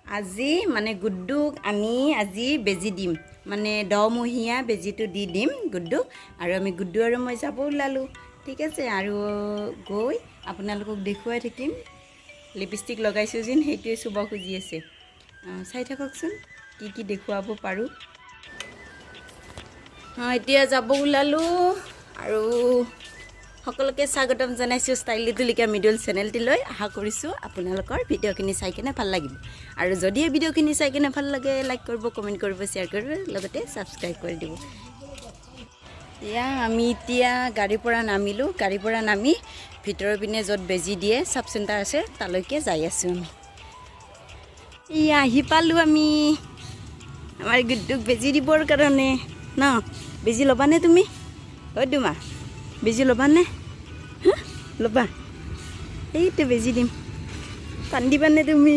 আজি মানে গুড্ডুক আমি আজি বেজি দিম মানে 10 মহিয়া বেজিটো দি দিম গুড্ডুক আৰু আমি গুড্ডু আৰু মই যাব ওলালোঁ ঠিক আছে আৰু গৈ আপোনালোকক দেখুৱাই থাকিম লিপষ্টিক লগাইছোঁ যেন সেইটোৱে চুব খুজি আছে চাই থাককচোন কি দেখুৱাব পাৰোঁ এতিয়া যাব ওলালোঁ আৰু সকলোকে স্বাগতম জনাইছোঁ ষ্টাইলি তুলিকা মিডল চেনেলটিলৈ আশা কৰিছোঁ আপোনালোকৰ ভিডিঅ'খিনি চাই কিনে ভাল লাগিব আৰু যদি এই ভিডিঅ'খিনি চাই কিনে ভাল লাগে লাইক কৰিব কমেণ্ট কৰিব শ্বেয়াৰ কৰিব লগতে ছাবস্ক্ৰাইব কৰি দিব আমি এতিয়া গাড়ীৰ পৰা নামিলোঁ গাড়ীৰ পৰা নামি ভিতৰৰ পিনে য'ত বেজি দিয়ে চাব চেণ্টাৰ আছে তালৈকে যাই আছোঁ আমি আহি পালোঁ আমি আমাৰ গুড্ডুক বেজি দিবৰ কাৰণে ন বেজি ল'বানে তুমি হয় দুমা বেজি ল'বানে ল'বা এইটো বেজি দিম কান্দিবানে তুমি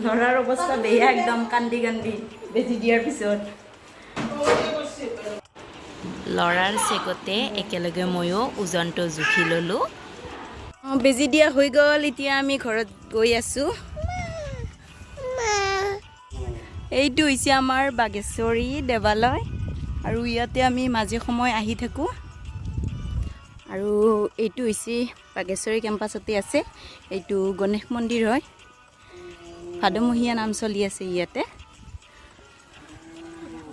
ল'ৰাৰ অৱস্থা বেয়া একদম কান্দি কান্দি বেজি দিয়াৰ পিছত ল'ৰাৰ চেগতে একেলগে ময়ো ওজনটো জুখি ল'লোঁ বেজি দিয়া হৈ গ'ল এতিয়া আমি ঘৰত গৈ আছোঁ এইটো হৈছে আমাৰ বাগেশ্বৰী দেৱালয় আৰু ইয়াতে আমি মাজে সময় আহি থাকোঁ আৰু এইটো হৈছে বাগেশ্বৰী কেম্পাছতে আছে এইটো গণেশ মন্দিৰ হয় ভাদমহীয়া নাম চলি আছে ইয়াতে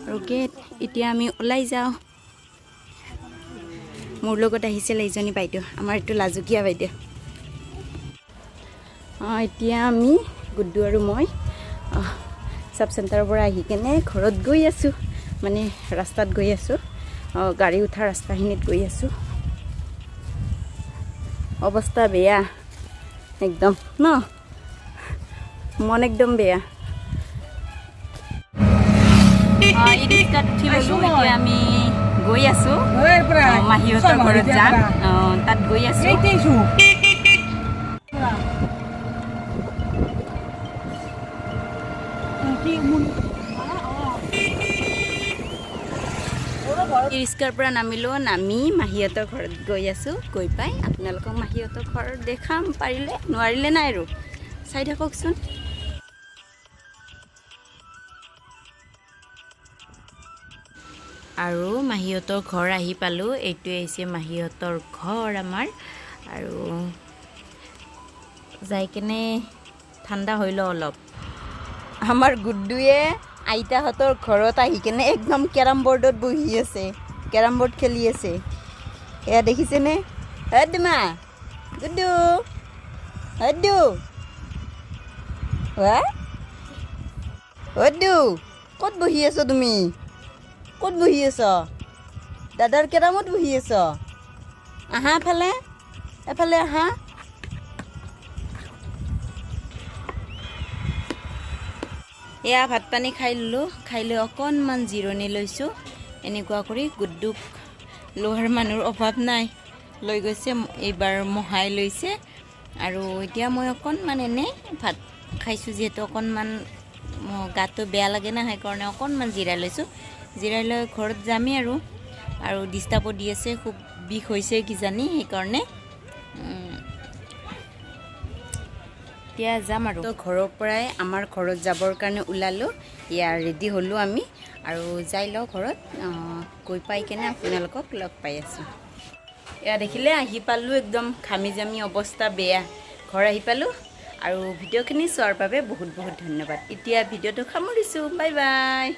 আৰু গেট এতিয়া আমি ওলাই যাওঁ মোৰ লগত আহিছিল এইজনী বাইদেউ আমাৰ এইটো লাজুকীয়া বাইদেউ এতিয়া আমি গুড্ডু আৰু মই চাব চেণ্টাৰৰ পৰা আহি কেনে ঘৰত গৈ আছোঁ মানে ৰাস্তাত গৈ আছোঁ গাড়ী উঠা ৰাস্তাখিনিত গৈ আছোঁ অৱস্থা বেয়া একদম ন মন একদম বেয়া ই ৰিক্সাত উঠি ল'লোঁ এতিয়া আমি গৈ আছোঁ মাহীহঁতৰ ঘৰত যাম তাত গৈ আছোঁ ৰিক্সাৰ পৰা নামিলোঁ নামি মাহীহঁতৰ ঘৰত গৈ আছোঁ গৈ পাই আপোনালোকক মাহীহঁতৰ ঘৰত দেখাম পাৰিলে নোৱাৰিলে নাই আৰু চাই থাককচোন আৰু মাহীহঁতৰ ঘৰ আহি পালোঁ এইটোৱে হৈছে মাহীহঁতৰ ঘৰ আমাৰ আৰু যাই কেনে ঠাণ্ডা হৈ লওঁ অলপ আমাৰ গুড্ডুৱে আইতাহঁতৰ ঘৰত আহি কেনে একদম কেৰাম বৰ্ডত বহি আছে কেৰাম বৰ্ড খেলি আছে এয়া দেখিছেনে দুমা গুড্ডু গুড্ডু গুড্ডু ক'ত বহি আছ তুমি ক'ত বহি আছ দাদাৰ কেৰামত বহি আছ আহা এফালে আহা এয়া ভাত পানী খাই ল'লোঁ খাই লৈ অকণমান জিৰণি লৈছোঁ এনেকুৱা কৰি গুড্ডুক লোহাৰ মানুহৰ অভাৱ নাই লৈ গৈছে এইবাৰ মহাই লৈছে আৰু এতিয়া মই অকণমান এনেই ভাত খাইছোঁ যিহেতু অকণমান গাটো বেয়া লাগে না সেইকাৰণে অকণমান জিৰাই লৈছোঁ জিৰাই লৈ ঘৰত যামেই আৰু ডিষ্টাৰ্বো দি আছে খুব বিষ হৈছে কিজানি সেইকাৰণে এতিয়া যাম আৰু তো ঘৰৰ পৰাই আমাৰ ঘৰত যাবৰ কাৰণে ওলালোঁ ইয়াৰ ৰেডি হ'লোঁ আমি আৰু যাই লওঁ ঘৰত গৈ পাই কেনে আপোনালোকক লগ পাই আছোঁ এয়া দেখিলে আহি পালোঁ একদম ঘামি জামি অৱস্থা বেয়া ঘৰ আহি পালোঁ আৰু ভিডিঅ'খিনি চোৱাৰ বাবে বহুত বহুত ধন্যবাদ এতিয়া ভিডিঅ'টো সামৰিছোঁ বাই বাই